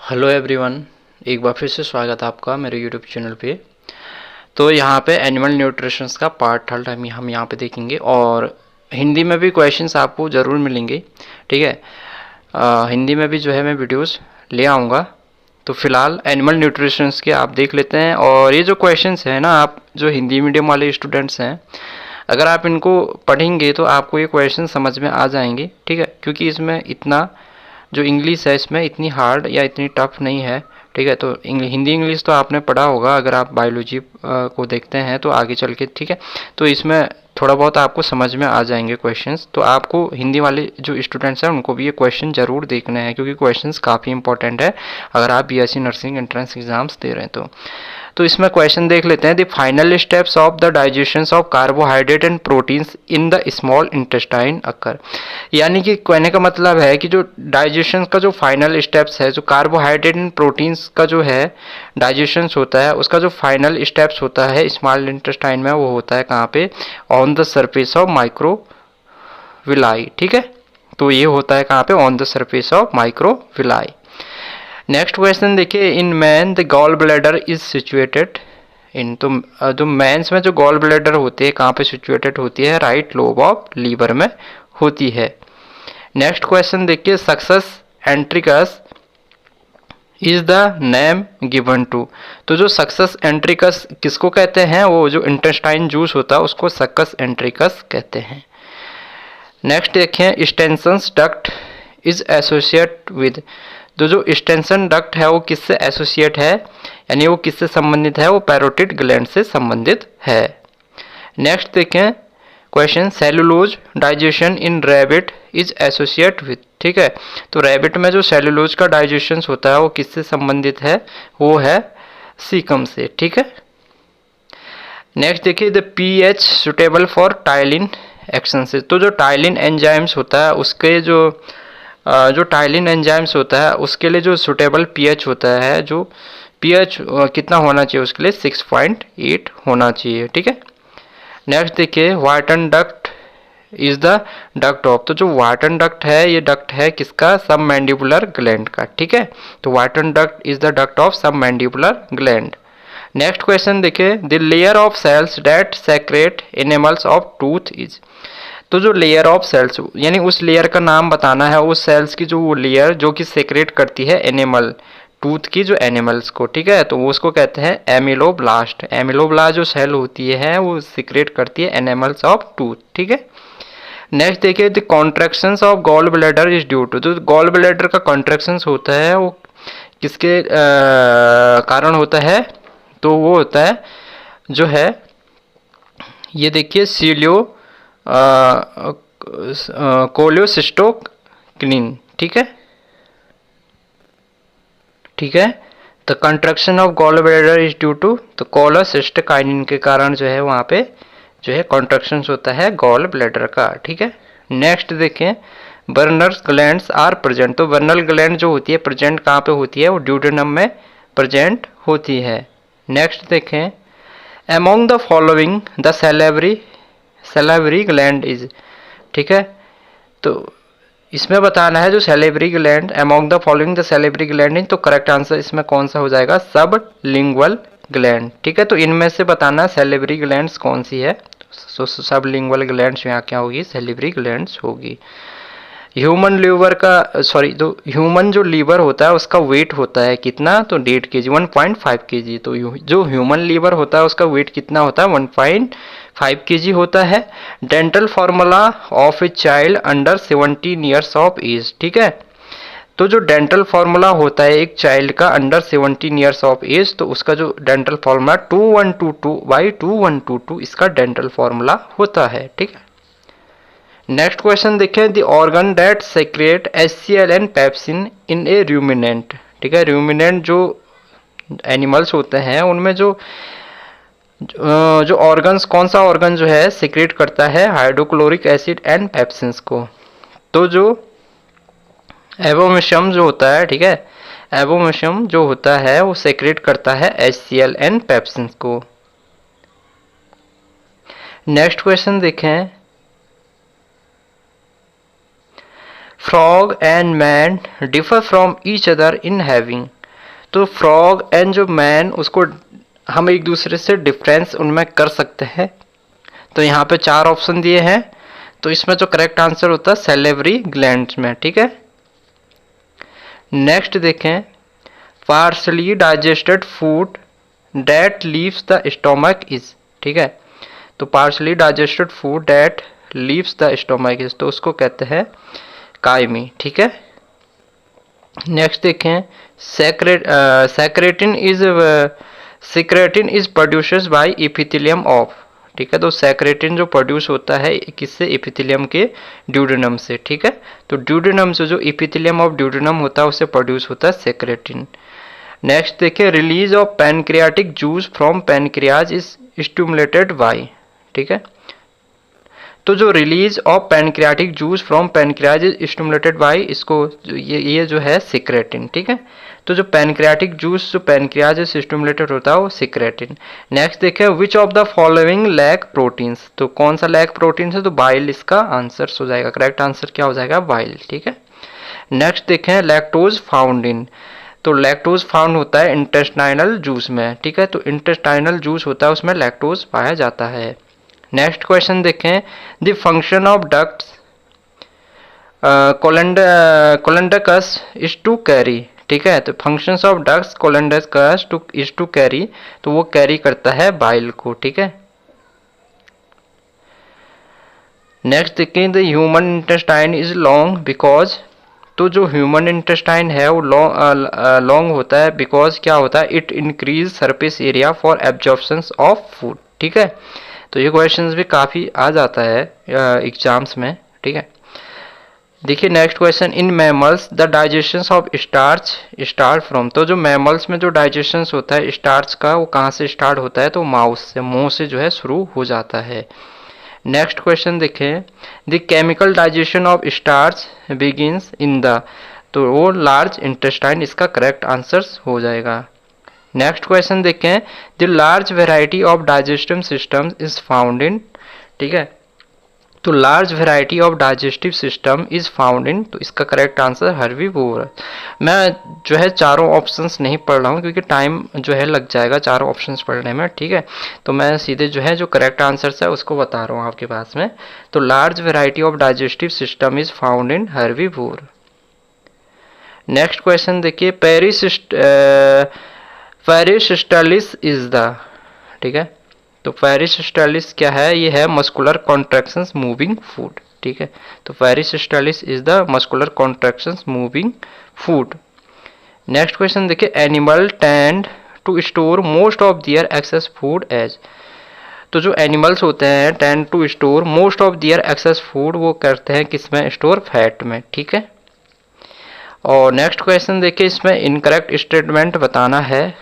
Hello everyone, एक बार फिर से स्वागत है आपका मेरे यूट्यूब चैनल पे। तो यहाँ पे एनिमल न्यूट्रिशंस का पार्ट थर्ड हम यहाँ पे देखेंगे और हिंदी में भी क्वेश्चंस आपको ज़रूर मिलेंगे। ठीक है, हिंदी में भी जो है मैं वीडियोस ले आऊँगा। तो फिलहाल एनिमल न्यूट्रिशंस के आप देख लेते हैं। और ये जो क्वेश्चंस हैं ना, आप जो हिंदी मीडियम वाले स्टूडेंट्स हैं, अगर आप इनको पढ़ेंगे तो आपको ये क्वेश्चन समझ में आ जाएंगे। ठीक है, क्योंकि इसमें इतना जो इंग्लिश है इसमें इतनी हार्ड या इतनी टफ नहीं है। ठीक है, तो हिंदी इंग्लिश तो आपने पढ़ा होगा अगर आप बायोलॉजी को देखते हैं तो आगे चल के। ठीक है, तो इसमें थोड़ा बहुत आपको समझ में आ जाएंगे क्वेश्चंस। तो आपको हिंदी वाले जो स्टूडेंट्स हैं उनको भी ये क्वेश्चन ज़रूर देखने हैं, क्योंकि क्वेश्चंस काफ़ी इंपॉर्टेंट है अगर आप बीएससी नर्सिंग एंट्रेंस एग्जाम्स दे रहे हैं तो इसमें क्वेश्चन देख लेते हैं। The final steps of the digestion of carbohydrate and proteins in the small intestine occur. यानी कि कहने का मतलब है कि जो डाइजेशन का जो फाइनल स्टेप्स है, जो कार्बोहाइड्रेट एंड प्रोटीन्स का जो है डाइजेशन होता है, उसका जो फाइनल स्टेप्स होता है स्मॉल इंटेस्टाइन में, वो होता है कहाँ पे? On the surface of microvilli. ठीक है, तो ये होता है कहाँ पे? On the surface of microvilli. Next question देखिए, in man the gall bladder is situated in. तो जो मैंस में जो गॉल ब्लैडर होती है कहाँ पे सिचुएटेड होती है? राइट लोब ऑफ लीवर में होती है। नेक्स्ट क्वेश्चन देखिए, succus entericus is the name given to. तो जो सक्सेस एंट्रिकस किसको कहते हैं? वो जो इंटेस्टाइन जूस होता है उसको सक्सेस एंट्रिकस कहते हैं। नेक्स्ट देखें, स्टेंसन्स डक्ट इज एसोसिएट विद। तो जो स्टेंसन डक्ट है वो किससे एसोसिएट है, यानी वो किससे संबंधित है? वो पैरोटिड ग्लैंड से संबंधित है। नेक्स्ट देखें question, cellulose digestion in rabbit is associate with. ठीक है, तो रैबिट में जो सेलुलोज का डाइजेशन होता है वो किससे संबंधित है? वो है सीकम से। ठीक है, नेक्स्ट देखिए, the pH suitable for ptyalin action से। तो जो टाइलिन एंजाइम्स होता है उसके जो टाइलिन एंजाइम्स होता है उसके लिए जो सुटेबल पीएच होता है, जो पीएच कितना होना चाहिए उसके लिए? 6.8 होना चाहिए। ठीक है, नेक्स्ट देखिए, Wharton duct is the duct of. तो जो वाटन डक्ट है ये डक्ट है किसका? सब मैंडिबुलर ग्लैंड का। ठीक है, तो Wharton duct is the duct of submandibular gland. Next question देखिए, the layer of cells that secrete enamels of tooth is. तो जो लेयर ऑफ सेल्स, यानी उस लेयर का नाम बताना है, उस सेल्स की जो लेयर जो कि सेक्रेट करती है एनिमल टूथ की जो एनिमल्स को। ठीक है, तो वो उसको कहते हैं एमिलोब्लास्ट। एमिलोब्लास्ट जो सेल होती है वो सीक्रेट करती है एनिमल्स ऑफ टूथ। ठीक है, नेक्स्ट देखिए, the contractions of gall bladder is due to. तो गॉल ब्लैडर का कॉन्ट्रैक्शंस होता है वो किसके कारण होता है? तो वो होता है जो है, ये देखिए, कोलियोसिस्टोकिनिन। ठीक है, ठीक है, the contraction of gall bladder is due to, तो कोलियोसिस्टोकाइनिन के कारण जो है वहाँ पे जो है कॉन्ट्रक्शन होता है गॉल ब्लैडर का। ठीक है, नेक्स्ट देखें, बर्नर्स ग्लैंड्स आर प्रेजेंट। तो बर्नल ग्लैंड जो होती है प्रेजेंट कहाँ पे होती है? वो ड्यूडेनम में प्रेजेंट होती है। नेक्स्ट देखें, among the following the salivary gland is. ठीक है, तो इसमें बताना है जो salivary gland, among the following the salivary gland is. तो करेक्ट आंसर इसमें कौन सा हो जाएगा? सब लिंगुअल ग्लैंड। ठीक है, तो इनमें से बताना सैलिवरी ग्लैंड्स कौन सी है? तो सब लिंगुअल ग्लैंड्स यहाँ क्या होगी? सैलिवरी ग्लैंड्स होगी। ह्यूमन लीवर का तो ह्यूमन जो लीवर होता है उसका वेट होता है कितना? तो 1.5 kg, 1.5 kg। तो जो ह्यूमन लीवर होता है उसका वेट कितना होता है? 1.5 kg होता है। Dental formula of a child under 17 years of age. ठीक है, तो जो डेंटल फार्मूला होता है एक चाइल्ड का अंडर 17 ईयर्स ऑफ एज, तो उसका जो डेंटल फार्मूला 2122/2122 इसका डेंटल फार्मूला होता है। ठीक है, नेक्स्ट क्वेश्चन देखें, the organ that secrete HCl and pepsin in a ruminant. ठीक है, रूमिनेंट जो एनिमल्स होते हैं उनमें जो ऑर्गन्स, कौन सा ऑर्गन जो है सेक्रेट करता है हाइड्रोक्लोरिक एसिड एंड पेप्सिन्स को? तो जो एबोमिशम जो होता है, ठीक है, एबोमिशम जो होता है वो सेक्रेट करता है HCl एंड पेप्सिन्स को। नेक्स्ट क्वेश्चन देखें, frog and man differ from each other in having। तो फ्रॉग एंड जो मैन, उसको हम एक दूसरे से डिफरेंस उनमें कर सकते हैं। तो यहाँ पे 4 ऑप्शन दिए हैं, तो इसमें जो करेक्ट आंसर होता है सैलिवरी ग्लैंड्स में, ठीक है। नेक्स्ट देखें, partially digested food that leaves the stomach is, ठीक है। तो partially digested food that leaves the stomach is, तो उसको कहते हैं कायमी, ठीक है। नेक्स्ट देखें, secretin is produce by epithelium of, ठीक है। तो सेक्रेटिन जो प्रोड्यूस होता है किससे, एपिथेलियम के ड्यूडेनम से, ठीक है। तो ड्यूडेनम से जो एपिथेलियम ऑफ ड्यूडेनम होता है उससे प्रोड्यूस होता है सेक्रेटिन। नेक्स्ट देखिए, release of pancreatic juice from pancreas is stimulated by, ठीक है। तो जो release of pancreatic juice from pancreas is stimulated by, इसको ये जो है सिक्रेटिन, ठीक है। तो जो पैनक्रियाटिक जूस जो पैनक्रियाज से स्टिमुलेटेड होता है वो सिक्रेटिन। नेक्स्ट देखें, which of the following lack proteins, तो कौन सा लैक प्रोटीन है, तो बाइल इसका आंसर हो जाएगा। करेक्ट आंसर क्या हो जाएगा, बाइल, ठीक है। नेक्स्ट देखें, लैक्टोज फाउंड इन, तो लैक्टोज फाउंड होता है इंटेस्टाइनल जूस में, ठीक है। तो इंटेस्टाइनल जूस होता है उसमें लैक्टोज पाया जाता है। नेक्स्ट क्वेश्चन देखें, the function of ducts choledochus is to carry, ठीक है। तो functions of ducts choledochus is to carry, तो वो कैरी करता है बाइल को, ठीक है। नेक्स्ट देखें, the human intestine is long because, तो जो ह्यूमन इंटेस्टाइन है वो लॉन्ग होता है बिकॉज क्या होता है, it increase surface area for absorption of food, ठीक है। तो ये क्वेश्चंस भी काफ़ी आ जाता है एग्जाम्स में, ठीक है। देखिए next question, in mammals the digestion of starch start from, तो जो मैमल्स में जो डाइजेशन होता है स्टार्च का वो कहाँ से स्टार्ट होता है, तो माउथ से, मुंह से जो है शुरू हो जाता है। नेक्स्ट क्वेश्चन देखें, the chemical digestion of starch begins in the, तो वो लार्ज इंटेस्टाइन इसका करेक्ट आंसर हो जाएगा। नेक्स्ट क्वेश्चन देखें, the large variety of digestive system is found in, ठीक है। तो large variety of digestive system is found in, तो इसका करेक्ट आंसर हर्बीवोर है। मैं जो है चारों ऑप्शंस नहीं पढ़ रहा हूँ क्योंकि टाइम जो है लग जाएगा चारों ऑप्शंस पढ़ने में, ठीक है। तो मैं सीधे जो है जो करेक्ट आंसर्स है उसको बता रहा हूँ आपके पास में। तो large variety of digestive system is found in herbivore. Next question देखिए, पेरिसिस्टालिस इज द, ठीक है। तो पेरिसिस्टालिस क्या है, ये है मस्कुलर कॉन्ट्रैक्शंस मूविंग फूड, ठीक है। तो peristalsis is the muscular contractions moving food. Next question देखिए, animal tend to store most of their excess food as, तो जो एनिमल्स होते हैं tend to store most of their excess food, वो करते हैं किसमें, स्टोर फैट में, ठीक है। और नेक्स्ट क्वेश्चन देखिए, इसमें इनकरेक्ट स्टेटमेंट बताना है।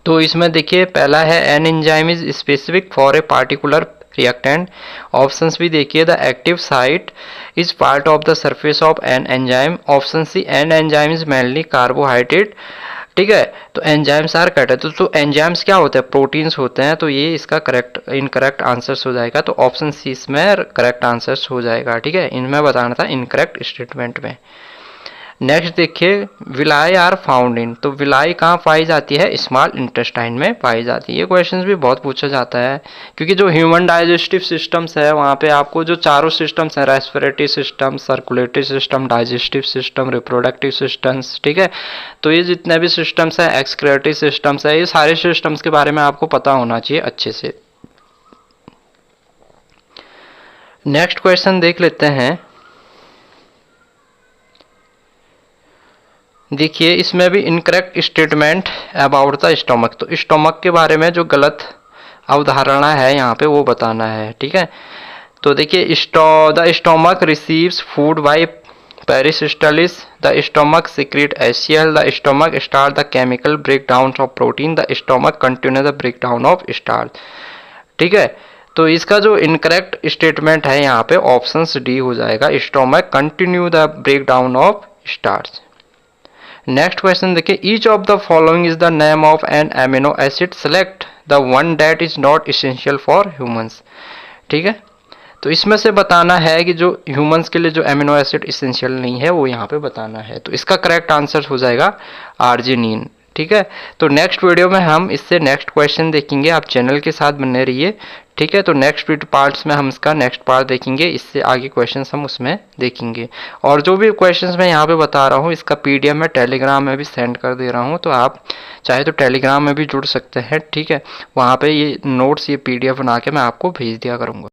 तो इसमें देखिए पहला है, an enzyme is specific for a particular reactant. Options भी देखिए, the active site is part of the surface of an enzyme. Option C, an enzyme is mainly carbohydrate, ठीक है। तो एंजाइम्स आर करेक्ट, तो एंजाइम्स क्या होते हैं, proteins होते हैं, तो ये इसका करेक्ट इनकरेक्ट आंसर्स हो जाएगा। तो ऑप्शन सी इसमें करेक्ट आंसर्स हो जाएगा, ठीक है। इनमें बताना था इनकरेक्ट स्टेटमेंट में। नेक्स्ट देखिए, विलाई आर फाउंड इन, तो विलाई कहाँ पाई जाती है, स्मॉल इंटेस्टाइन में पाई जाती है। ये क्वेश्चंस भी बहुत पूछा जाता है क्योंकि जो ह्यूमन डाइजेस्टिव सिस्टम्स है वहाँ पे आपको जो चारों सिस्टम्स हैं, respiratory system, circulatory system, digestive system, reproductive systems, ठीक है। तो ये जितने भी सिस्टम्स हैं, एक्सक्रेटरी सिस्टम्स है, ये सारे सिस्टम्स के बारे में आपको पता होना चाहिए अच्छे से। नेक्स्ट क्वेश्चन देख लेते हैं। देखिए इसमें भी incorrect statement about the stomach, तो स्टोमक के बारे में जो गलत अवधारणा है यहाँ पे वो बताना है, ठीक है। तो देखिए, the stomach receives food by peristalsis, the stomach secrete HCl, the stomach start the chemical breakdown of protein, the stomach continue the breakdown of starch, ठीक है। तो इसका जो इनकरेक्ट स्टेटमेंट है यहाँ पे ऑप्शन डी हो जाएगा, stomach continue the breakdown of starch. Next question देखिए, each of the following is the name of an amino acid, select the one that is not essential for humans, ठीक है। तो इसमें से बताना है कि जो ह्यूमंस के लिए जो एमिनो एसिड इसेंशियल नहीं है वो यहाँ पे बताना है। तो इसका करेक्ट आंसर हो जाएगा आर्जिनिन, ठीक है। तो नेक्स्ट वीडियो में हम इससे नेक्स्ट क्वेश्चन देखेंगे, आप चैनल के साथ बने रहिए, ठीक है। तो नेक्स्ट पार्ट्स में हम इसका नेक्स्ट पार्ट देखेंगे, इससे आगे क्वेश्चंस हम उसमें देखेंगे। और जो भी क्वेश्चंस मैं यहाँ पे बता रहा हूँ इसका पीडीएफ मैं टेलीग्राम में भी सेंड कर दे रहा हूँ, तो आप चाहे तो टेलीग्राम में भी जुड़ सकते हैं, ठीक है। वहाँ पे ये नोट्स, ये पीडीएफ बना के मैं आपको भेज दिया करूँगा।